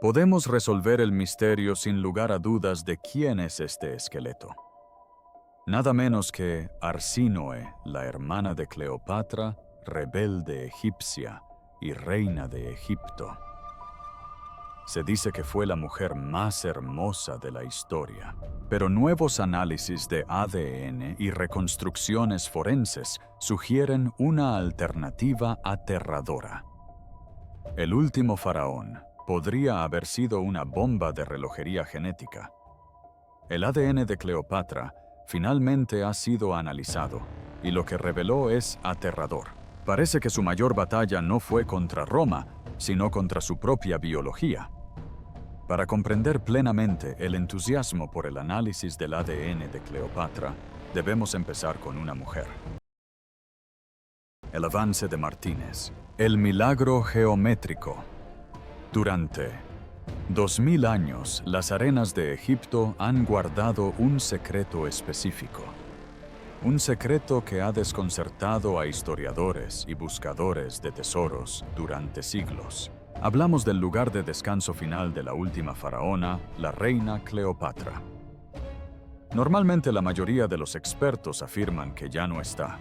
Podemos resolver el misterio sin lugar a dudas de quién es este esqueleto. Nada menos que Arsínoe, la hermana de Cleopatra, rebelde egipcia y reina de Egipto. Se dice que fue la mujer más hermosa de la historia, pero nuevos análisis de ADN y reconstrucciones forenses sugieren una alternativa aterradora. El último faraón podría haber sido una bomba de relojería genética. El ADN de Cleopatra finalmente ha sido analizado, y lo que reveló es aterrador. Parece que su mayor batalla no fue contra Roma, sino contra su propia biología. Para comprender plenamente el entusiasmo por el análisis del ADN de Cleopatra, debemos empezar con una mujer. El avance de Martínez. El milagro geométrico. Durante 2000 años, las arenas de Egipto han guardado un secreto específico. Un secreto que ha desconcertado a historiadores y buscadores de tesoros durante siglos. Hablamos del lugar de descanso final de la última faraona, la reina Cleopatra. Normalmente la mayoría de los expertos afirman que ya no está.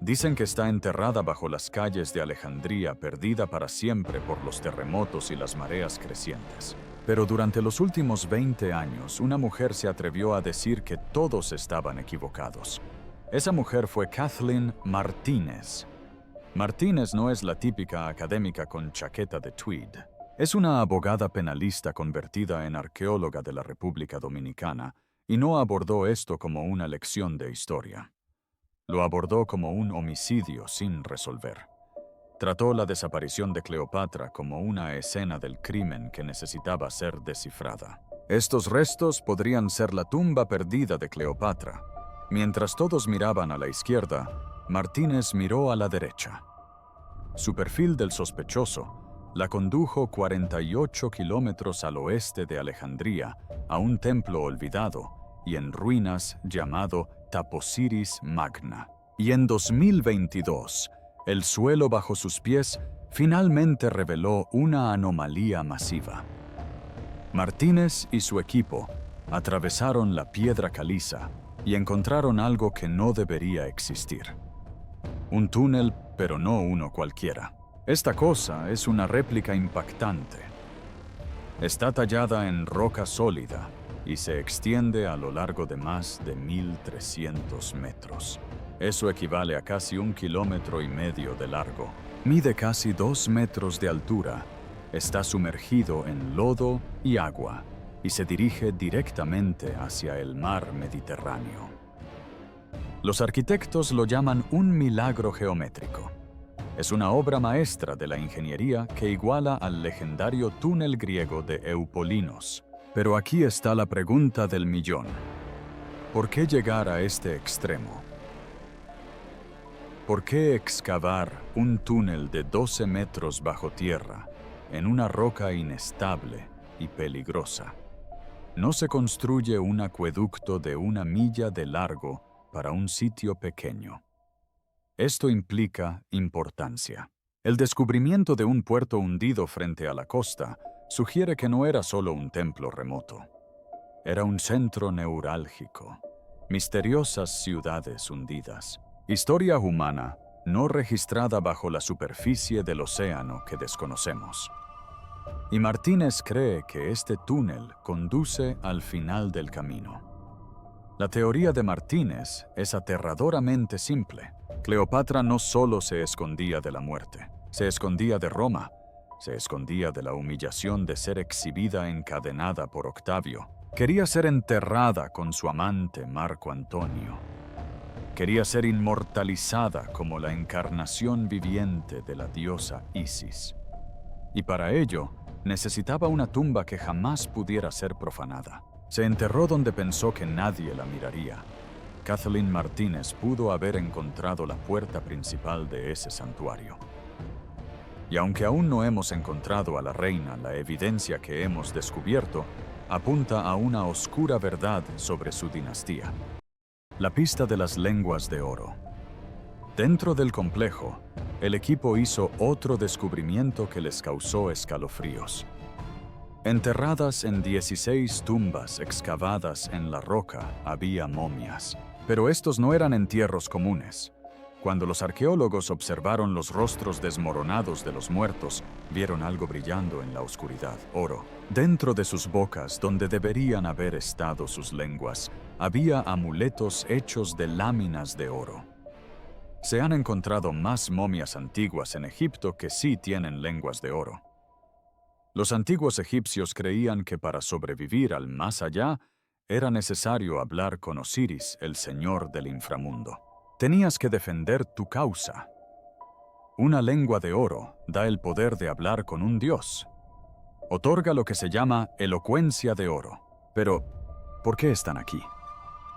Dicen que está enterrada bajo las calles de Alejandría, perdida para siempre por los terremotos y las mareas crecientes. Pero durante los últimos 20 años, una mujer se atrevió a decir que todos estaban equivocados. Esa mujer fue Kathleen Martínez. Martínez no es la típica académica con chaqueta de tweed. Es una abogada penalista convertida en arqueóloga de la República Dominicana y no abordó esto como una lección de historia. Lo abordó como un homicidio sin resolver. Trató la desaparición de Cleopatra como una escena del crimen que necesitaba ser descifrada. Estos restos podrían ser la tumba perdida de Cleopatra. Mientras todos miraban a la izquierda, Martínez miró a la derecha. Su perfil del sospechoso la condujo 48 kilómetros al oeste de Alejandría, a un templo olvidado y en ruinas llamado Taposiris Magna. Y en 2022, el suelo bajo sus pies finalmente reveló una anomalía masiva. Martínez y su equipo atravesaron la piedra caliza y encontraron algo que no debería existir. Un túnel, pero no uno cualquiera. Esta cosa es una réplica impactante. Está tallada en roca sólida y se extiende a lo largo de más de 1.300 metros. Eso equivale a casi 1,5 kilómetros de largo. Mide casi 2 metros de altura, está sumergido en lodo y agua y se dirige directamente hacia el mar Mediterráneo. Los arquitectos lo llaman un milagro geométrico. Es una obra maestra de la ingeniería que iguala al legendario túnel griego de Eupolinos. Pero aquí está la pregunta del millón. ¿Por qué llegar a este extremo? ¿Por qué excavar un túnel de 12 metros bajo tierra en una roca inestable y peligrosa? No se construye un acueducto de 1 milla de largo para un sitio pequeño. Esto implica importancia. El descubrimiento de un puerto hundido frente a la costa sugiere que no era solo un templo remoto. Era un centro neurálgico. Misteriosas ciudades hundidas. Historia humana no registrada bajo la superficie del océano que desconocemos. Y Martínez cree que este túnel conduce al final del camino. La teoría de Martínez es aterradoramente simple. Cleopatra no solo se escondía de la muerte, se escondía de Roma, se escondía de la humillación de ser exhibida encadenada por Octavio. Quería ser enterrada con su amante Marco Antonio. Quería ser inmortalizada como la encarnación viviente de la diosa Isis. Y para ello, necesitaba una tumba que jamás pudiera ser profanada. Se enterró donde pensó que nadie la miraría. Kathleen Martínez pudo haber encontrado la puerta principal de ese santuario. Y aunque aún no hemos encontrado a la reina, la evidencia que hemos descubierto apunta a una oscura verdad sobre su dinastía. La pista de las lenguas de oro. Dentro del complejo, el equipo hizo otro descubrimiento que les causó escalofríos. Enterradas en 16 tumbas excavadas en la roca había momias. Pero estos no eran entierros comunes. Cuando los arqueólogos observaron los rostros desmoronados de los muertos, vieron algo brillando en la oscuridad, oro. Dentro de sus bocas, donde deberían haber estado sus lenguas, había amuletos hechos de láminas de oro. Se han encontrado más momias antiguas en Egipto que sí tienen lenguas de oro. Los antiguos egipcios creían que para sobrevivir al más allá, era necesario hablar con Osiris, el señor del inframundo. Tenías que defender tu causa. Una lengua de oro da el poder de hablar con un dios. Otorga lo que se llama elocuencia de oro. Pero, ¿por qué están aquí?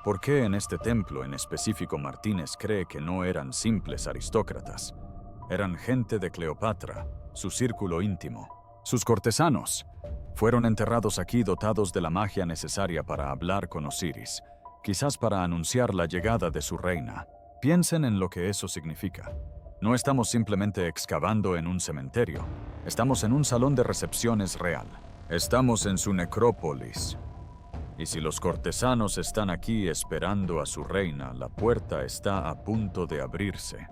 ¿Por qué en este templo en específico Martínez cree que no eran simples aristócratas? Eran gente de Cleopatra, su círculo íntimo. Sus cortesanos fueron enterrados aquí dotados de la magia necesaria para hablar con Osiris, quizás para anunciar la llegada de su reina. Piensen en lo que eso significa. No estamos simplemente excavando en un cementerio. Estamos en un salón de recepciones real. Estamos en su necrópolis. Y si los cortesanos están aquí esperando a su reina, la puerta está a punto de abrirse.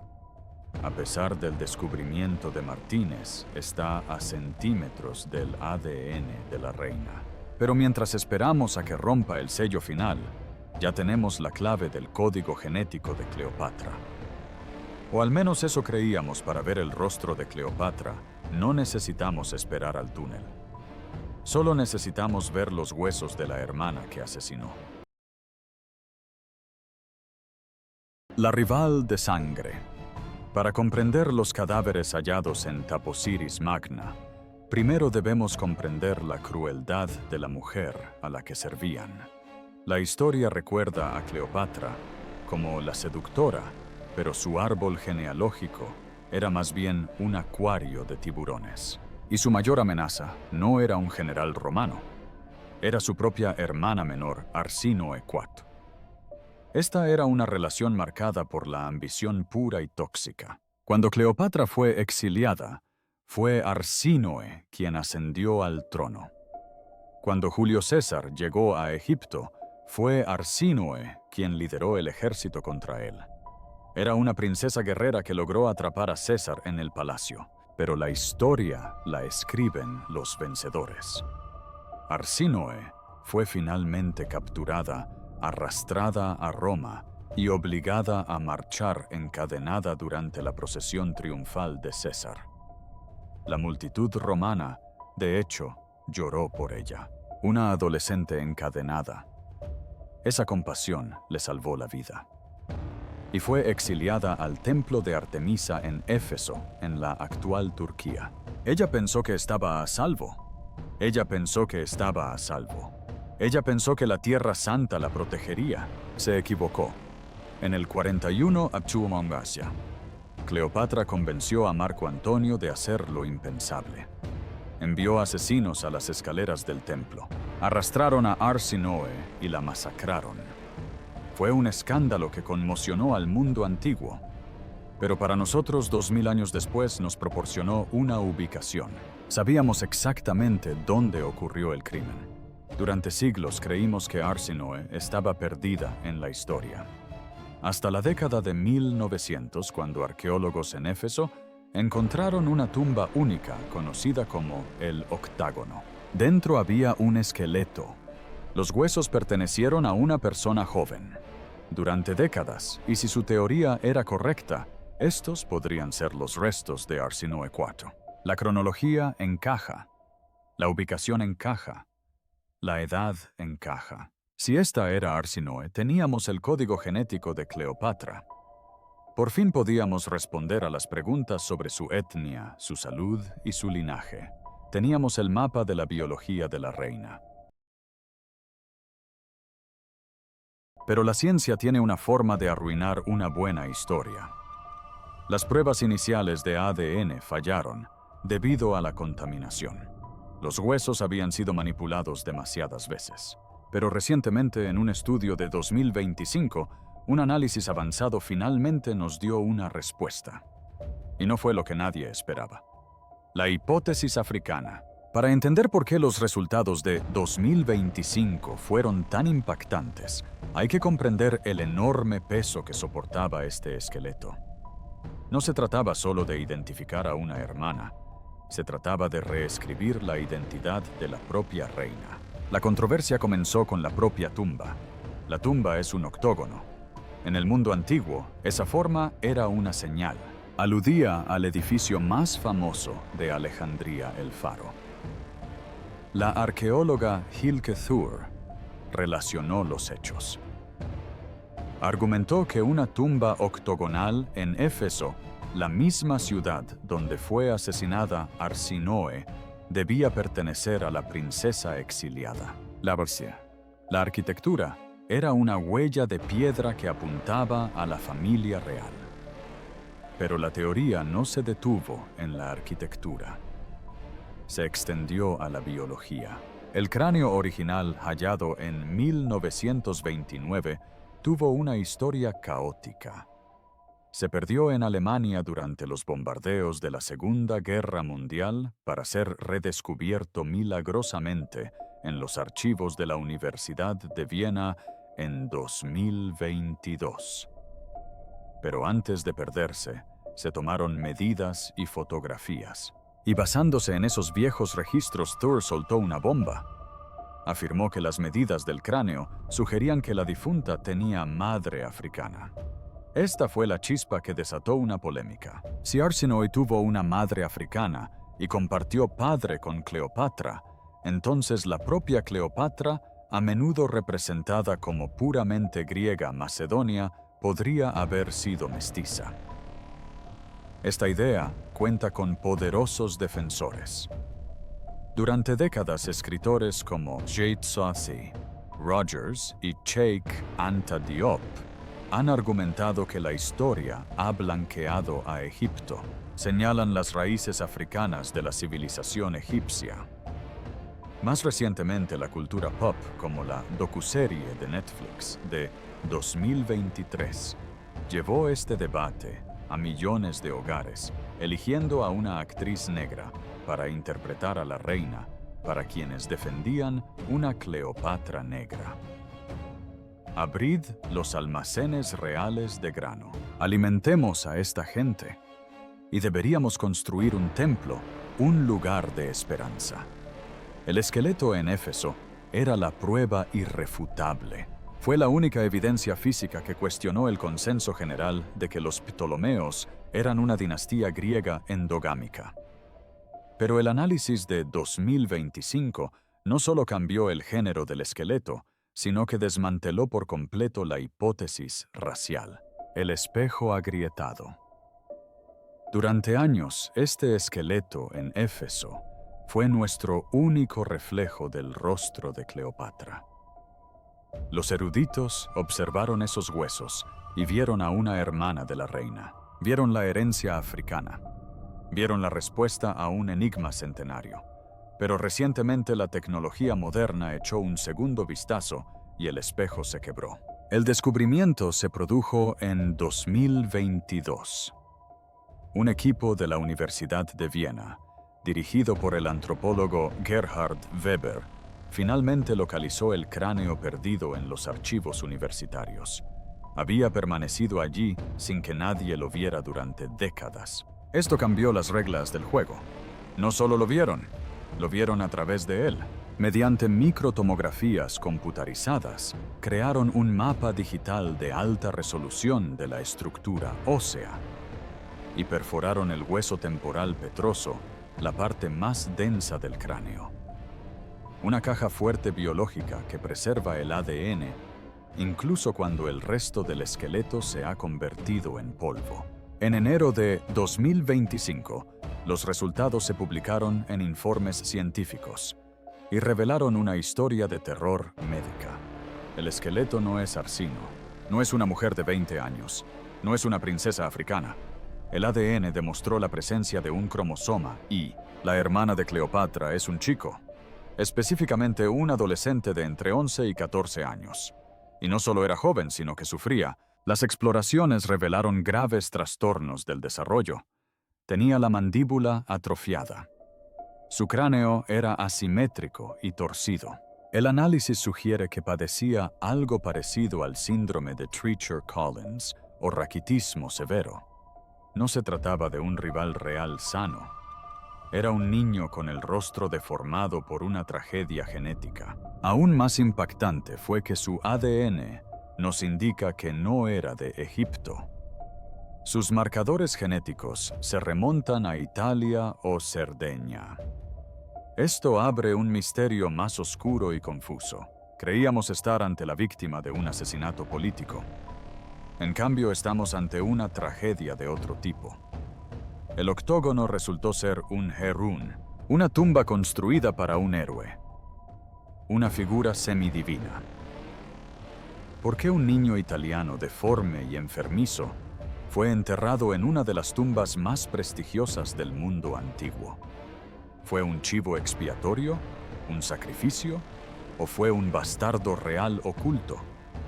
A pesar del descubrimiento de Martínez, está a centímetros del ADN de la reina. Pero mientras esperamos a que rompa el sello final, ya tenemos la clave del código genético de Cleopatra. O al menos eso creíamos. Para ver el rostro de Cleopatra, no necesitamos esperar al túnel. Solo necesitamos ver los huesos de la hermana que asesinó. La rival de sangre. Para comprender los cadáveres hallados en Taposiris Magna, primero debemos comprender la crueldad de la mujer a la que servían. La historia recuerda a Cleopatra como la seductora, pero su árbol genealógico era más bien un acuario de tiburones. Y su mayor amenaza no era un general romano, era su propia hermana menor, Arsínoe IV. Esta era una relación marcada por la ambición pura y tóxica. Cuando Cleopatra fue exiliada, fue Arsínoe quien ascendió al trono. Cuando Julio César llegó a Egipto, fue Arsínoe quien lideró el ejército contra él. Era una princesa guerrera que logró atrapar a César en el palacio, pero la historia la escriben los vencedores. Arsínoe fue finalmente capturada, arrastrada a Roma y obligada a marchar encadenada durante la procesión triunfal de César. La multitud romana, de hecho, lloró por ella, una adolescente encadenada. Esa compasión le salvó la vida. Y fue exiliada al templo de Artemisa en Éfeso, en la actual Turquía. Ella pensó que estaba a salvo. Ella pensó que estaba a salvo. Ella pensó que la Tierra Santa la protegería. Se equivocó. En el 41 Abchumangasia, Cleopatra convenció a Marco Antonio de hacer lo impensable. Envió asesinos a las escaleras del templo. Arrastraron a Arsínoe y la masacraron. Fue un escándalo que conmocionó al mundo antiguo, pero para nosotros 2000 años después nos proporcionó una ubicación. Sabíamos exactamente dónde ocurrió el crimen. Durante siglos creímos que Arsínoe estaba perdida en la historia. Hasta la década de 1900, cuando arqueólogos en Éfeso encontraron una tumba única conocida como el Octágono. Dentro había un esqueleto. Los huesos pertenecieron a una persona joven. Durante décadas, y si su teoría era correcta, estos podrían ser los restos de Arsínoe IV. La cronología encaja, la ubicación encaja, la edad encaja. Si esta era Arsínoe, teníamos el código genético de Cleopatra. Por fin podíamos responder a las preguntas sobre su etnia, su salud y su linaje. Teníamos el mapa de la biología de la reina. Pero la ciencia tiene una forma de arruinar una buena historia. Las pruebas iniciales de ADN fallaron debido a la contaminación. Los huesos habían sido manipulados demasiadas veces. Pero recientemente, en un estudio de 2025, un análisis avanzado finalmente nos dio una respuesta. Y no fue lo que nadie esperaba. La hipótesis africana. Para entender por qué los resultados de 2025 fueron tan impactantes, hay que comprender el enorme peso que soportaba este esqueleto. No se trataba solo de identificar a una hermana, se trataba de reescribir la identidad de la propia reina. La controversia comenzó con la propia tumba. La tumba es un octógono. En el mundo antiguo, esa forma era una señal. Aludía al edificio más famoso de Alejandría, el Faro. La arqueóloga Hilke Thur relacionó los hechos. Argumentó que una tumba octogonal en Éfeso, la misma ciudad donde fue asesinada Arsinoe, debía pertenecer a la princesa exiliada. La arquitectura era una huella de piedra que apuntaba a la familia real. Pero la teoría no se detuvo en la arquitectura. Se extendió a la biología. El cráneo original hallado en 1929 tuvo una historia caótica. Se perdió en Alemania durante los bombardeos de la Segunda Guerra Mundial para ser redescubierto milagrosamente en los archivos de la Universidad de Viena en 2022. Pero antes de perderse, se tomaron medidas y fotografías. Y basándose en esos viejos registros, Thur soltó una bomba. Afirmó que las medidas del cráneo sugerían que la difunta tenía madre africana. Esta fue la chispa que desató una polémica. Si Arsinoe tuvo una madre africana y compartió padre con Cleopatra, entonces la propia Cleopatra, a menudo representada como puramente griega macedonia, podría haber sido mestiza. Esta idea cuenta con poderosos defensores. Durante décadas, escritores como Yeats-Sassi, Rogers y Cheikh Anta Diop han argumentado que la historia ha blanqueado a Egipto. Señalan las raíces africanas de la civilización egipcia. Más recientemente, la cultura pop, como la docuserie de Netflix de 2023, llevó este debate a millones de hogares, eligiendo a una actriz negra para interpretar a la reina, para quienes defendían una Cleopatra negra. Abrid los almacenes reales de grano. Alimentemos a esta gente. Y deberíamos construir un templo, un lugar de esperanza. El esqueleto en Éfeso era la prueba irrefutable. Fue la única evidencia física que cuestionó el consenso general de que los Ptolomeos eran una dinastía griega endogámica. Pero el análisis de 2025 no solo cambió el género del esqueleto, sino que desmanteló por completo la hipótesis racial. El espejo agrietado. Durante años, este esqueleto en Éfeso fue nuestro único reflejo del rostro de Cleopatra. Los eruditos observaron esos huesos y vieron a una hermana de la reina. Vieron la herencia africana. Vieron la respuesta a un enigma centenario. Pero recientemente la tecnología moderna echó un segundo vistazo y el espejo se quebró. El descubrimiento se produjo en 2022. Un equipo de la Universidad de Viena, dirigido por el antropólogo Gerhard Weber, finalmente localizó el cráneo perdido en los archivos universitarios. Había permanecido allí sin que nadie lo viera durante décadas. Esto cambió las reglas del juego. No solo lo vieron a través de él. Mediante microtomografías computarizadas, crearon un mapa digital de alta resolución de la estructura ósea y perforaron el hueso temporal petroso, la parte más densa del cráneo. Una caja fuerte biológica que preserva el ADN, incluso cuando el resto del esqueleto se ha convertido en polvo. En enero de 2025, los resultados se publicaron en informes científicos y revelaron una historia de terror médica. El esqueleto no es Arsino, no es una mujer de 20 años, no es una princesa africana. El ADN demostró la presencia de un cromosoma Y. La hermana de Cleopatra es un chico, específicamente un adolescente de entre 11 y 14 años. Y no solo era joven, sino que sufría. Las exploraciones revelaron graves trastornos del desarrollo. Tenía la mandíbula atrofiada. Su cráneo era asimétrico y torcido. El análisis sugiere que padecía algo parecido al síndrome de Treacher-Collins o raquitismo severo. No se trataba de un rival real sano. Era un niño con el rostro deformado por una tragedia genética. Aún más impactante fue que su ADN nos indica que no era de Egipto. Sus marcadores genéticos se remontan a Italia o Cerdeña. Esto abre un misterio más oscuro y confuso. Creíamos estar ante la víctima de un asesinato político. En cambio, estamos ante una tragedia de otro tipo. El octógono resultó ser un Herún, una tumba construida para un héroe, una figura semidivina. ¿Por qué un niño italiano deforme y enfermizo fue enterrado en una de las tumbas más prestigiosas del mundo antiguo? ¿Fue un chivo expiatorio? ¿Un sacrificio? ¿O fue un bastardo real oculto?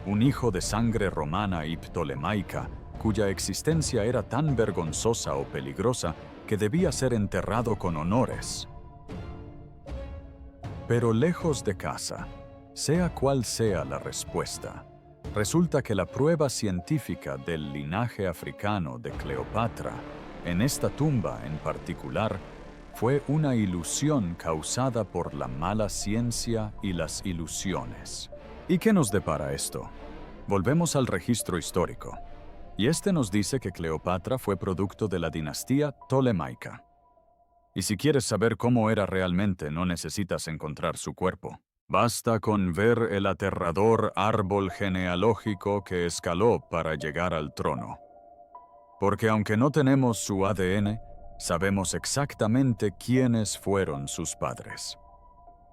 Un hijo de sangre romana y ptolemaica, cuya existencia era tan vergonzosa o peligrosa que debía ser enterrado con honores. Pero lejos de casa, sea cual sea la respuesta, resulta que la prueba científica del linaje africano de Cleopatra, en esta tumba en particular, fue una ilusión causada por la mala ciencia y las ilusiones. ¿Y qué nos depara esto? Volvemos al registro histórico, y este nos dice que Cleopatra fue producto de la dinastía Ptolemaica. Y si quieres saber cómo era realmente, no necesitas encontrar su cuerpo. Basta con ver el aterrador árbol genealógico que escaló para llegar al trono. Porque aunque no tenemos su ADN, sabemos exactamente quiénes fueron sus padres.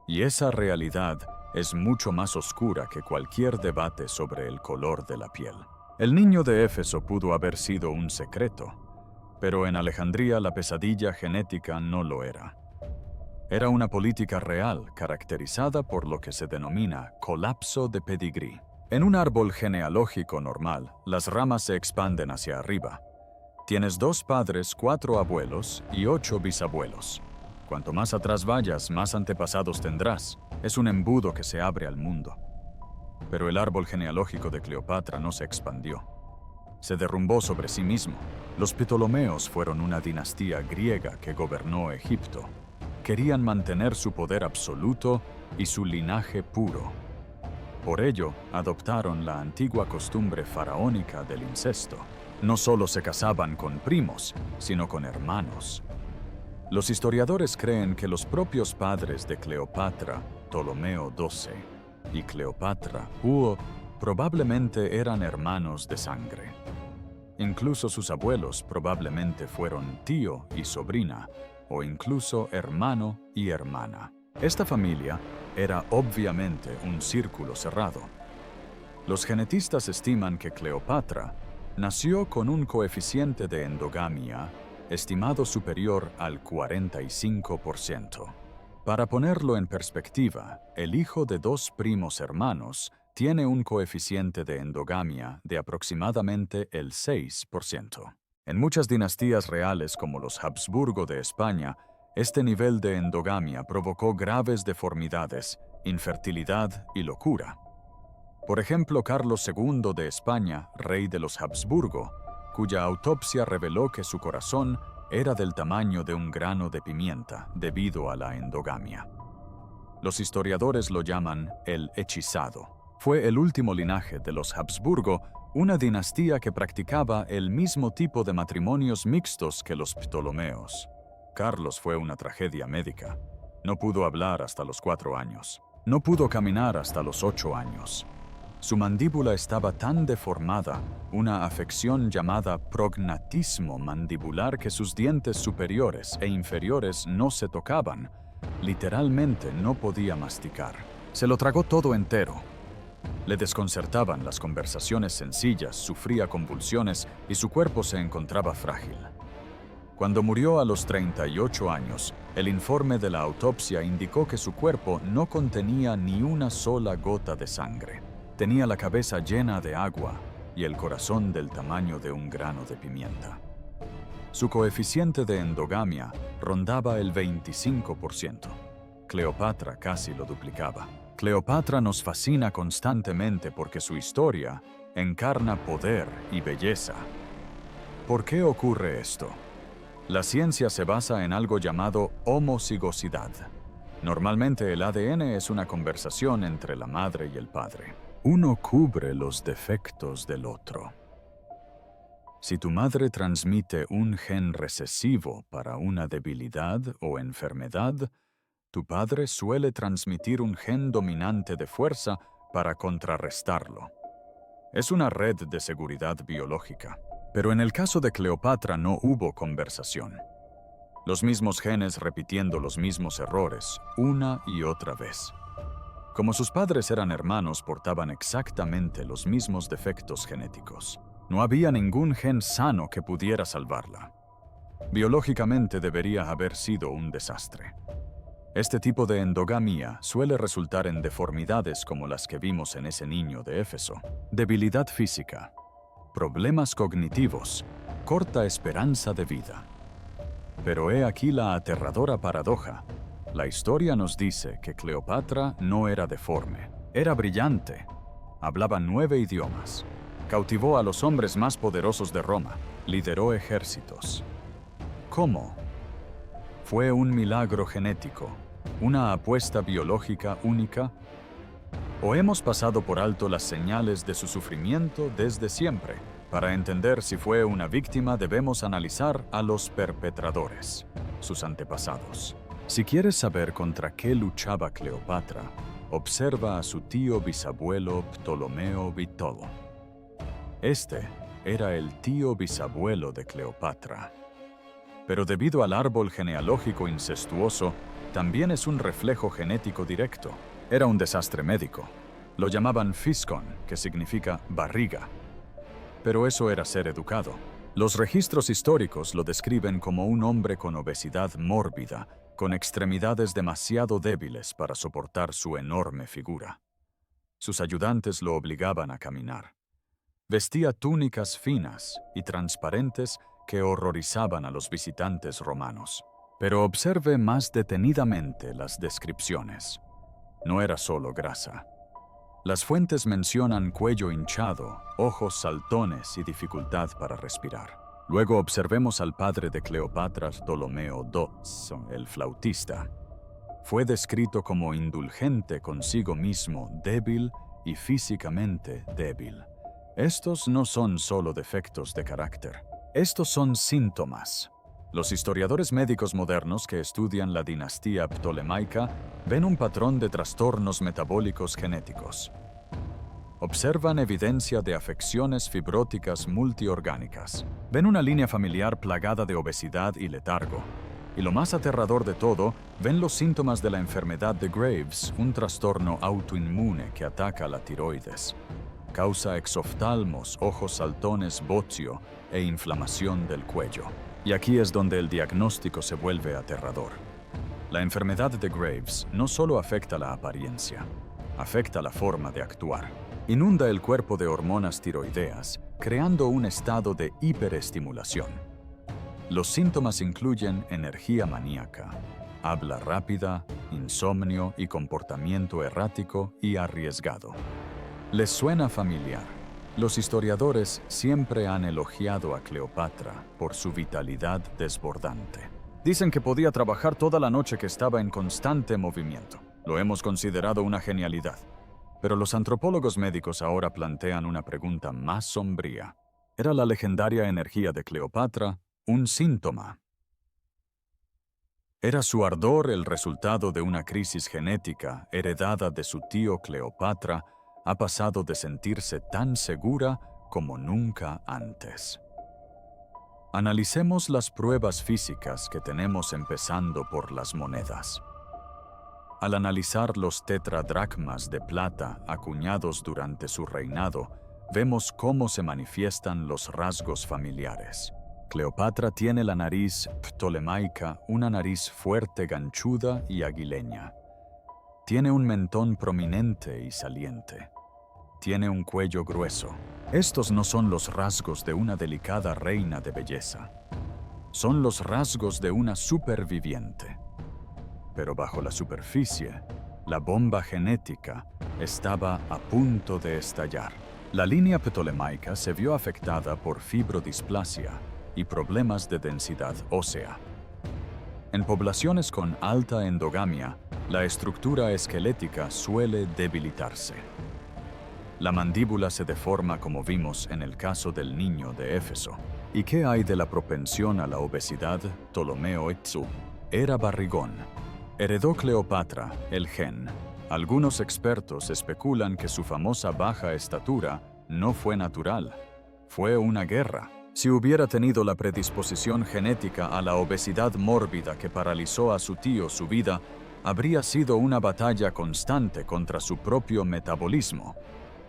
Y esa realidad es mucho más oscura que cualquier debate sobre el color de la piel. El niño de Éfeso pudo haber sido un secreto, pero en Alejandría la pesadilla genética no lo era. Era una política real caracterizada por lo que se denomina colapso de pedigrí. En un árbol genealógico normal, las ramas se expanden hacia arriba. Tienes 2 padres, 4 abuelos y 8 bisabuelos. Cuanto más atrás vayas, más antepasados tendrás. Es un embudo que se abre al mundo. Pero el árbol genealógico de Cleopatra no se expandió. Se derrumbó sobre sí mismo. Los Ptolomeos fueron una dinastía griega que gobernó Egipto. Querían mantener su poder absoluto y su linaje puro. Por ello, adoptaron la antigua costumbre faraónica del incesto. No solo se casaban con primos, sino con hermanos. Los historiadores creen que los propios padres de Cleopatra, Ptolomeo XII, y Cleopatra, Huo, probablemente eran hermanos de sangre. Incluso sus abuelos probablemente fueron tío y sobrina, o incluso hermano y hermana. Esta familia era obviamente un círculo cerrado. Los genetistas estiman que Cleopatra nació con un coeficiente de endogamia estimado superior al 45%. Para ponerlo en perspectiva, el hijo de 2 primos hermanos tiene un coeficiente de endogamia de aproximadamente el 6%. En muchas dinastías reales como los Habsburgo de España, este nivel de endogamia provocó graves deformidades, infertilidad y locura. Por ejemplo, Carlos II de España, rey de los Habsburgo, cuya autopsia reveló que su corazón era del tamaño de un grano de pimienta debido a la endogamia. Los historiadores lo llaman el hechizado. Fue el último linaje de los Habsburgo, una dinastía que practicaba el mismo tipo de matrimonios mixtos que los Ptolomeos. Carlos fue una tragedia médica. No pudo hablar hasta los 4 años. No pudo caminar hasta los 8 años. Su mandíbula estaba tan deformada, una afección llamada prognatismo mandibular, que sus dientes superiores e inferiores no se tocaban. Literalmente no podía masticar. Se lo tragó todo entero. Le desconcertaban las conversaciones sencillas, sufría convulsiones y su cuerpo se encontraba frágil. Cuando murió a los 38 años, el informe de la autopsia indicó que su cuerpo no contenía ni una sola gota de sangre. Tenía la cabeza llena de agua y el corazón del tamaño de un grano de pimienta. Su coeficiente de endogamia rondaba el 25%. Cleopatra casi lo duplicaba. Cleopatra nos fascina constantemente porque su historia encarna poder y belleza. ¿Por qué ocurre esto? La ciencia se basa en algo llamado homocigosidad. Normalmente el ADN es una conversación entre la madre y el padre. Uno cubre los defectos del otro. Si tu madre transmite un gen recesivo para una debilidad o enfermedad, tu padre suele transmitir un gen dominante de fuerza para contrarrestarlo. Es una red de seguridad biológica. Pero en el caso de Cleopatra no hubo conversación. Los mismos genes repitiendo los mismos errores, una y otra vez. Como sus padres eran hermanos, portaban exactamente los mismos defectos genéticos. No había ningún gen sano que pudiera salvarla. Biológicamente debería haber sido un desastre. Este tipo de endogamia suele resultar en deformidades como las que vimos en ese niño de Éfeso. Debilidad física, problemas cognitivos, corta esperanza de vida. Pero he aquí la aterradora paradoja. La historia nos dice que Cleopatra no era deforme, era brillante, hablaba 9 idiomas, cautivó a los hombres más poderosos de Roma, lideró ejércitos. ¿Cómo? ¿Fue un milagro genético, una apuesta biológica única? ¿O hemos pasado por alto las señales de su sufrimiento desde siempre? Para entender si fue una víctima debemos analizar a los perpetradores, sus antepasados. Si quieres saber contra qué luchaba Cleopatra, observa a su tío bisabuelo Ptolomeo Bitolo. Este era el tío bisabuelo de Cleopatra. Pero debido al árbol genealógico incestuoso, también es un reflejo genético directo. Era un desastre médico. Lo llamaban fiskon, que significa barriga. Pero eso era ser educado. Los registros históricos lo describen como un hombre con obesidad mórbida, con extremidades demasiado débiles para soportar su enorme figura. Sus ayudantes lo obligaban a caminar. Vestía túnicas finas y transparentes que horrorizaban a los visitantes romanos. Pero observe más detenidamente las descripciones. No era solo grasa. Las fuentes mencionan cuello hinchado, ojos saltones y dificultad para respirar. Luego observemos al padre de Cleopatra, Ptolomeo II, el flautista. Fue descrito como indulgente consigo mismo, débil y físicamente débil. Estos no son solo defectos de carácter. Estos son síntomas. Los historiadores médicos modernos que estudian la dinastía ptolemaica ven un patrón de trastornos metabólicos genéticos. Observan evidencia de afecciones fibróticas multiorgánicas. Ven una línea familiar plagada de obesidad y letargo. Y lo más aterrador de todo, ven los síntomas de la enfermedad de Graves, un trastorno autoinmune que ataca la tiroides. Causa exoftalmos, ojos saltones, bocio e inflamación del cuello. Y aquí es donde el diagnóstico se vuelve aterrador. La enfermedad de Graves no solo afecta la apariencia, afecta la forma de actuar. Inunda el cuerpo de hormonas tiroideas, creando un estado de hiperestimulación. Los síntomas incluyen energía maníaca, habla rápida, insomnio y comportamiento errático y arriesgado. ¿Les suena familiar? Los historiadores siempre han elogiado a Cleopatra por su vitalidad desbordante. Dicen que podía trabajar toda la noche, que estaba en constante movimiento. Lo hemos considerado una genialidad. Pero los antropólogos médicos ahora plantean una pregunta más sombría. ¿Era la legendaria energía de Cleopatra un síntoma? ¿Era su ardor el resultado de una crisis genética heredada de su tío Cleopatra? Ha pasado de sentirse tan segura como nunca antes. Analicemos las pruebas físicas que tenemos, empezando por las monedas. Al analizar los tetradracmas de plata acuñados durante su reinado, vemos cómo se manifiestan los rasgos familiares. Cleopatra tiene la nariz ptolemaica, una nariz fuerte, ganchuda y aguileña. Tiene un mentón prominente y saliente. Tiene un cuello grueso. Estos no son los rasgos de una delicada reina de belleza. Son los rasgos de una superviviente. Pero bajo la superficie, la bomba genética estaba a punto de estallar. La línea ptolemaica se vio afectada por fibrodisplasia y problemas de densidad ósea. En poblaciones con alta endogamia, la estructura esquelética suele debilitarse. La mandíbula se deforma como vimos en el caso del niño de Éfeso. ¿Y qué hay de la propensión a la obesidad? Ptolomeo Itzu era barrigón. Heredó Cleopatra el gen. Algunos expertos especulan que su famosa baja estatura no fue natural, fue una guerra. Si hubiera tenido la predisposición genética a la obesidad mórbida que paralizó a su tío su vida, habría sido una batalla constante contra su propio metabolismo.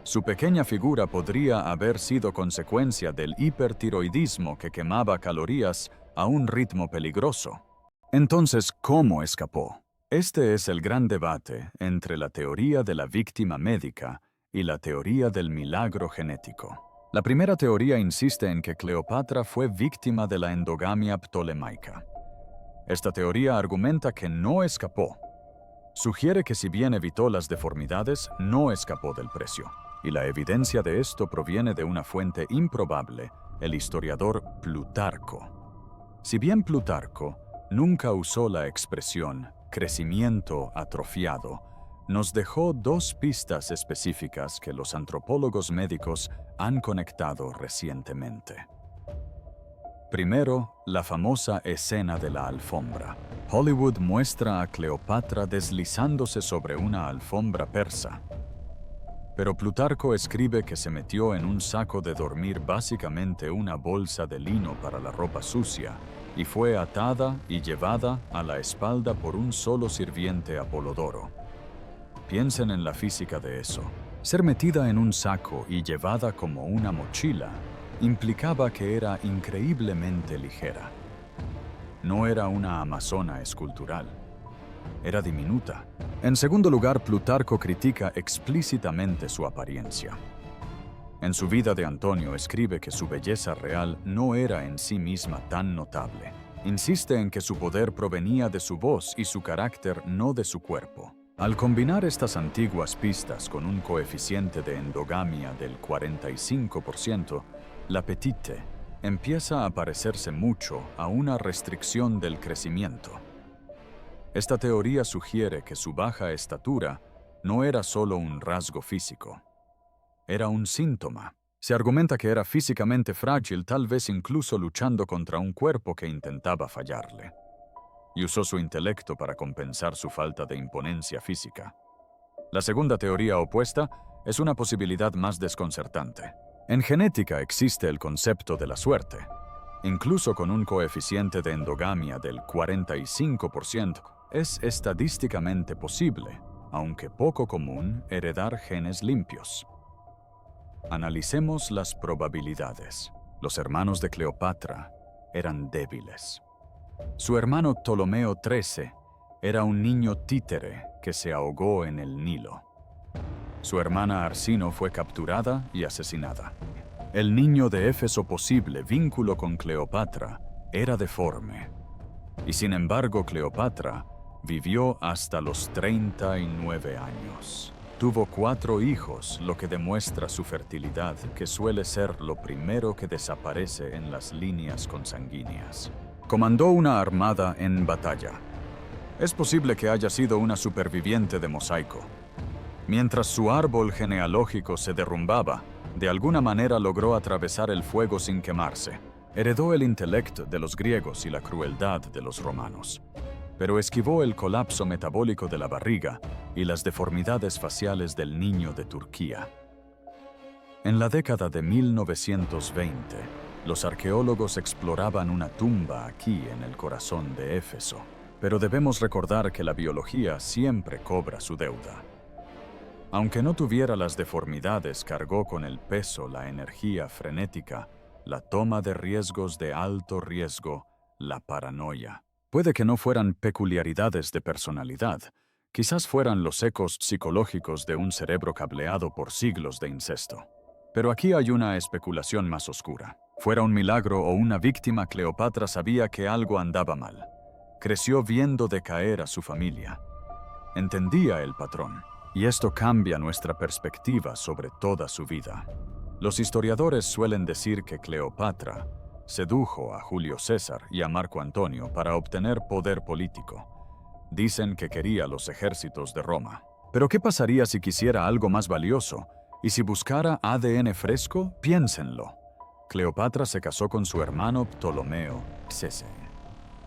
Su pequeña figura podría haber sido consecuencia del hipertiroidismo que quemaba calorías a un ritmo peligroso. Entonces, ¿cómo escapó? Este es el gran debate entre la teoría de la víctima médica y la teoría del milagro genético. La primera teoría insiste en que Cleopatra fue víctima de la endogamia ptolemaica. Esta teoría argumenta que no escapó. Sugiere que si bien evitó las deformidades, no escapó del precio. Y la evidencia de esto proviene de una fuente improbable, el historiador Plutarco. Si bien Plutarco nunca usó la expresión crecimiento atrofiado, nos dejó dos pistas específicas que los antropólogos médicos han conectado recientemente. Primero, la famosa escena de la alfombra. Hollywood muestra a Cleopatra deslizándose sobre una alfombra persa. Pero Plutarco escribe que se metió en un saco de dormir, básicamente una bolsa de lino para la ropa sucia, y fue atada y llevada a la espalda por un solo sirviente Apolodoro. Piensen en la física de eso. Ser metida en un saco y llevada como una mochila implicaba que era increíblemente ligera. No era una amazona escultural. Era diminuta. En segundo lugar, Plutarco critica explícitamente su apariencia. En su vida de Antonio escribe que su belleza real no era en sí misma tan notable. Insiste en que su poder provenía de su voz y su carácter, no de su cuerpo. Al combinar estas antiguas pistas con un coeficiente de endogamia del 45%, la petite empieza a parecerse mucho a una restricción del crecimiento. Esta teoría sugiere que su baja estatura no era solo un rasgo físico. Era un síntoma. Se argumenta que era físicamente frágil, tal vez incluso luchando contra un cuerpo que intentaba fallarle. Y usó su intelecto para compensar su falta de imponencia física. La segunda teoría opuesta es una posibilidad más desconcertante. En genética existe el concepto de la suerte. Incluso con un coeficiente de endogamia del 45%, es estadísticamente posible, aunque poco común, heredar genes limpios. Analicemos las probabilidades. Los hermanos de Cleopatra eran débiles. Su hermano Ptolomeo XIII era un niño títere que se ahogó en el Nilo. Su hermana Arsino fue capturada y asesinada. El niño de Éfeso, posible vínculo con Cleopatra, era deforme. Y sin embargo, Cleopatra vivió hasta los 39 años. Tuvo 4 hijos, lo que demuestra su fertilidad, que suele ser lo primero que desaparece en las líneas consanguíneas. Comandó una armada en batalla. Es posible que haya sido una superviviente de mosaico. Mientras su árbol genealógico se derrumbaba, de alguna manera logró atravesar el fuego sin quemarse. Heredó el intelecto de los griegos y la crueldad de los romanos, pero esquivó el colapso metabólico de la barriga y las deformidades faciales del niño de Turquía. En la década de 1920, los arqueólogos exploraban una tumba aquí en el corazón de Éfeso, pero debemos recordar que la biología siempre cobra su deuda. Aunque no tuviera las deformidades, cargó con el peso, la energía frenética, la toma de riesgos de alto riesgo, la paranoia. Puede que no fueran peculiaridades de personalidad, quizás fueran los ecos psicológicos de un cerebro cableado por siglos de incesto. Pero aquí hay una especulación más oscura. Fuera un milagro o una víctima, Cleopatra sabía que algo andaba mal. Creció viendo decaer a su familia. Entendía el patrón, y esto cambia nuestra perspectiva sobre toda su vida. Los historiadores suelen decir que Cleopatra sedujo a Julio César y a Marco Antonio para obtener poder político. Dicen que quería los ejércitos de Roma. Pero ¿qué pasaría si quisiera algo más valioso? ¿Y si buscara ADN fresco? Piénsenlo. Cleopatra se casó con su hermano Ptolomeo XIII,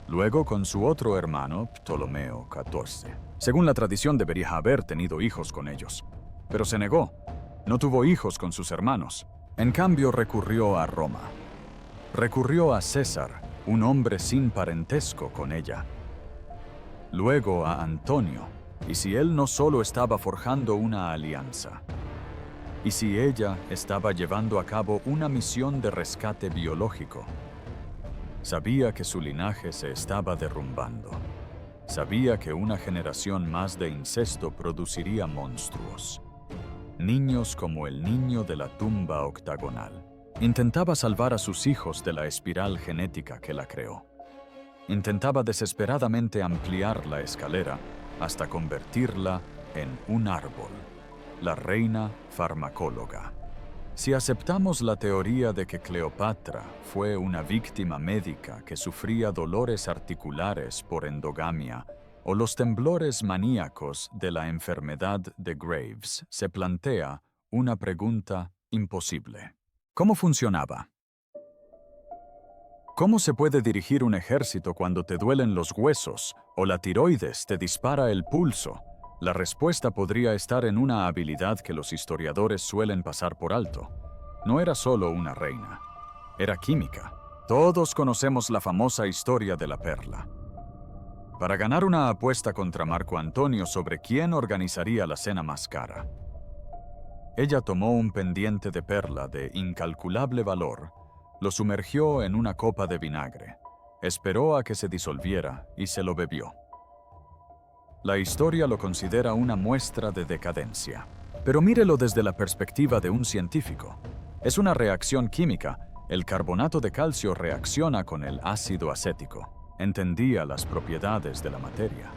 luego con su otro hermano Ptolomeo XIV. Según la tradición debería haber tenido hijos con ellos, pero se negó. No tuvo hijos con sus hermanos. En cambio, recurrió a Roma. Recurrió a César, un hombre sin parentesco con ella. Luego a Antonio, y si él no solo estaba forjando una alianza, y si ella estaba llevando a cabo una misión de rescate biológico. Sabía que su linaje se estaba derrumbando. Sabía que una generación más de incesto produciría monstruos. Niños como el niño de la tumba octagonal. Intentaba salvar a sus hijos de la espiral genética que la creó. Intentaba desesperadamente ampliar la escalera hasta convertirla en un árbol. La reina farmacóloga. Si aceptamos la teoría de que Cleopatra fue una víctima médica que sufría dolores articulares por endogamia o los temblores maníacos de la enfermedad de Graves, se plantea una pregunta imposible. ¿Cómo funcionaba? ¿Cómo se puede dirigir un ejército cuando te duelen los huesos o la tiroides te dispara el pulso? La respuesta podría estar en una habilidad que los historiadores suelen pasar por alto. No era solo una reina, era química. Todos conocemos la famosa historia de la perla. Para ganar una apuesta contra Marco Antonio sobre quién organizaría la cena más cara, ella tomó un pendiente de perla de incalculable valor, lo sumergió en una copa de vinagre, esperó a que se disolviera y se lo bebió. La historia lo considera una muestra de decadencia. Pero mírelo desde la perspectiva de un científico. Es una reacción química. El carbonato de calcio reacciona con el ácido acético. Entendía las propiedades de la materia.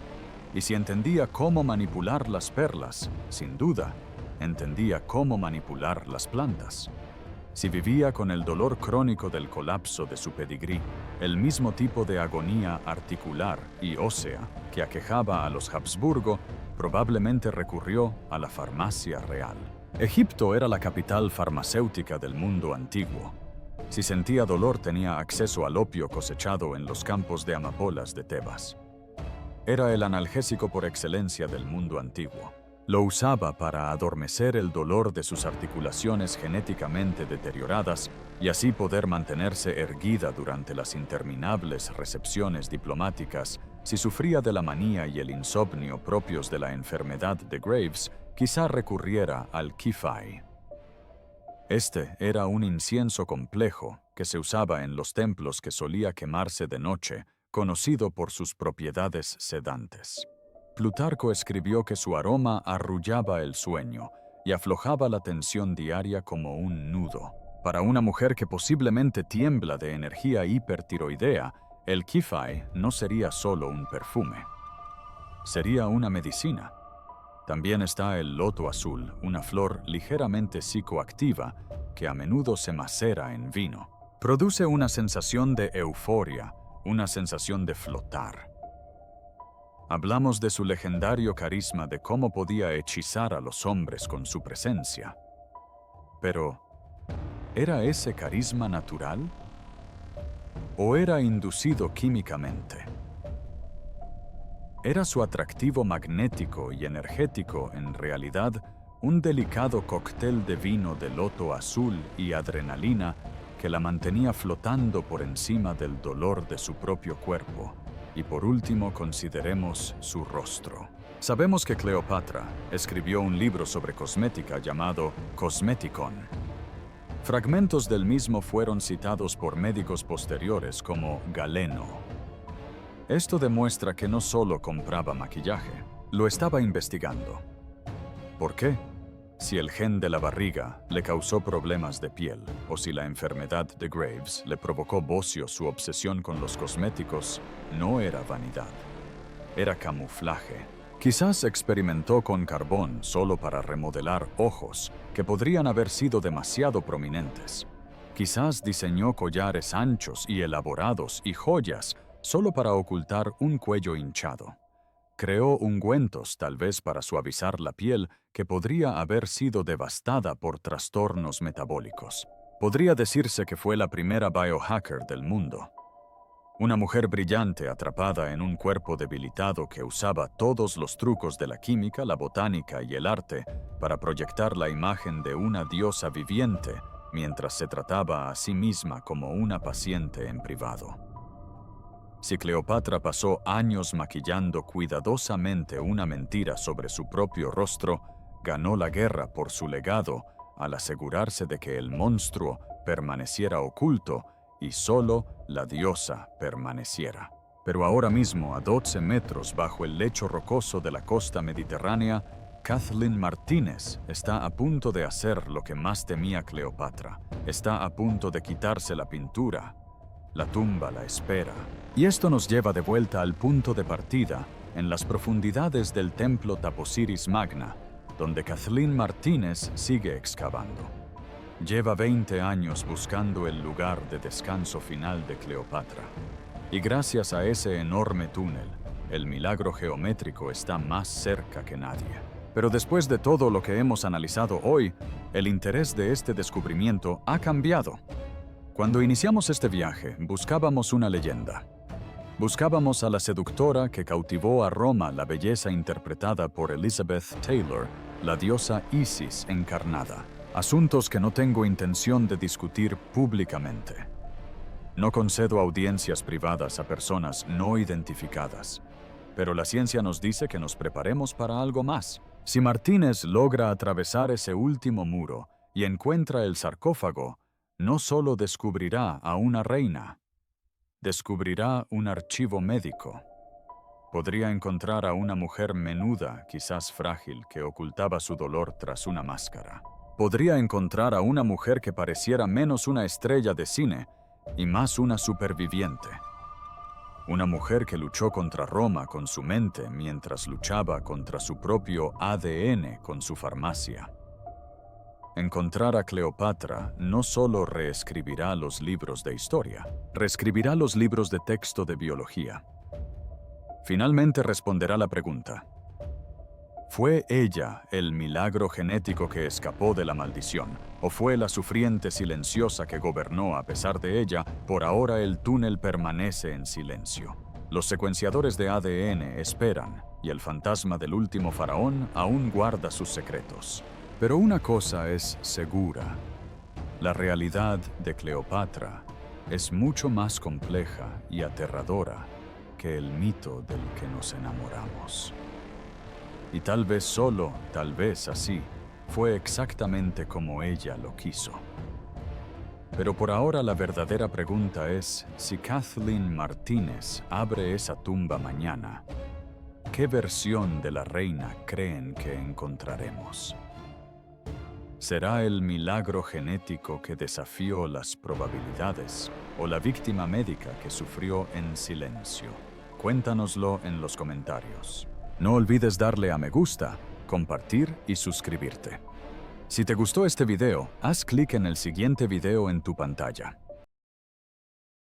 Y si entendía cómo manipular las perlas, sin duda, entendía cómo manipular las plantas. Si vivía con el dolor crónico del colapso de su pedigrí, el mismo tipo de agonía articular y ósea que aquejaba a los Habsburgo, probablemente recurrió a la farmacia real. Egipto era la capital farmacéutica del mundo antiguo. Si sentía dolor, tenía acceso al opio cosechado en los campos de amapolas de Tebas. Era el analgésico por excelencia del mundo antiguo. Lo usaba para adormecer el dolor de sus articulaciones genéticamente deterioradas y así poder mantenerse erguida durante las interminables recepciones diplomáticas. Si sufría de la manía y el insomnio propios de la enfermedad de Graves, quizá recurriera al Kifai. Este era un incienso complejo que se usaba en los templos que solía quemarse de noche, conocido por sus propiedades sedantes. Plutarco escribió que su aroma arrullaba el sueño y aflojaba la tensión diaria como un nudo. Para una mujer que posiblemente tiembla de energía hipertiroidea, el Kifai no sería solo un perfume. Sería una medicina. También está el loto azul, una flor ligeramente psicoactiva que a menudo se macera en vino. Produce una sensación de euforia, una sensación de flotar. Hablamos de su legendario carisma, de cómo podía hechizar a los hombres con su presencia. Pero, ¿era ese carisma natural? ¿O era inducido químicamente? ¿Era su atractivo magnético y energético en realidad un delicado cóctel de vino de loto azul y adrenalina que la mantenía flotando por encima del dolor de su propio cuerpo? Y por último, consideremos su rostro. Sabemos que Cleopatra escribió un libro sobre cosmética llamado Cosmeticon. Fragmentos del mismo fueron citados por médicos posteriores como Galeno. Esto demuestra que no solo compraba maquillaje, lo estaba investigando. ¿Por qué? Si el gen de la barriga le causó problemas de piel, o si la enfermedad de Graves le provocó bocio su obsesión con los cosméticos, no era vanidad. Era camuflaje. Quizás experimentó con carbón solo para remodelar ojos que podrían haber sido demasiado prominentes. Quizás diseñó collares anchos y elaborados y joyas solo para ocultar un cuello hinchado. Creó ungüentos tal vez para suavizar la piel que podría haber sido devastada por trastornos metabólicos. Podría decirse que fue la primera biohacker del mundo. Una mujer brillante atrapada en un cuerpo debilitado que usaba todos los trucos de la química, la botánica y el arte para proyectar la imagen de una diosa viviente mientras se trataba a sí misma como una paciente en privado. Si Cleopatra pasó años maquillando cuidadosamente una mentira sobre su propio rostro, ganó la guerra por su legado al asegurarse de que el monstruo permaneciera oculto y solo la diosa permaneciera. Pero ahora mismo, a 12 metros bajo el lecho rocoso de la costa mediterránea, Kathleen Martínez está a punto de hacer lo que más temía Cleopatra. Está a punto de quitarse la pintura. La tumba la espera. Y esto nos lleva de vuelta al punto de partida, en las profundidades del templo Taposiris Magna, donde Kathleen Martínez sigue excavando. Lleva 20 años buscando el lugar de descanso final de Cleopatra. Y gracias a ese enorme túnel, el milagro geométrico está más cerca que nadie. Pero después de todo lo que hemos analizado hoy, el interés de este descubrimiento ha cambiado. Cuando iniciamos este viaje, buscábamos una leyenda. Buscábamos a la seductora que cautivó a Roma la belleza interpretada por Elizabeth Taylor, la diosa Isis encarnada. Asuntos que no tengo intención de discutir públicamente. No concedo audiencias privadas a personas no identificadas, pero la ciencia nos dice que nos preparemos para algo más. Si Martínez logra atravesar ese último muro y encuentra el sarcófago, no solo descubrirá a una reina, descubrirá un archivo médico. Podría encontrar a una mujer menuda, quizás frágil, que ocultaba su dolor tras una máscara. Podría encontrar a una mujer que pareciera menos una estrella de cine y más una superviviente. Una mujer que luchó contra Roma con su mente mientras luchaba contra su propio ADN con su farmacia. Encontrar a Cleopatra no solo reescribirá los libros de historia, reescribirá los libros de texto de biología. Finalmente responderá la pregunta: ¿fue ella el milagro genético que escapó de la maldición? ¿O fue la sufriente silenciosa que gobernó a pesar de ella? Por ahora el túnel permanece en silencio. Los secuenciadores de ADN esperan, y el fantasma del último faraón aún guarda sus secretos. Pero una cosa es segura: la realidad de Cleopatra es mucho más compleja y aterradora que el mito del que nos enamoramos. Y tal vez solo, tal vez así, fue exactamente como ella lo quiso. Pero por ahora la verdadera pregunta es, si Kathleen Martínez abre esa tumba mañana, ¿qué versión de la reina creen que encontraremos? ¿Será el milagro genético que desafió las probabilidades o la víctima médica que sufrió en silencio? Cuéntanoslo en los comentarios. No olvides darle a me gusta, compartir y suscribirte. Si te gustó este video, haz clic en el siguiente video en tu pantalla.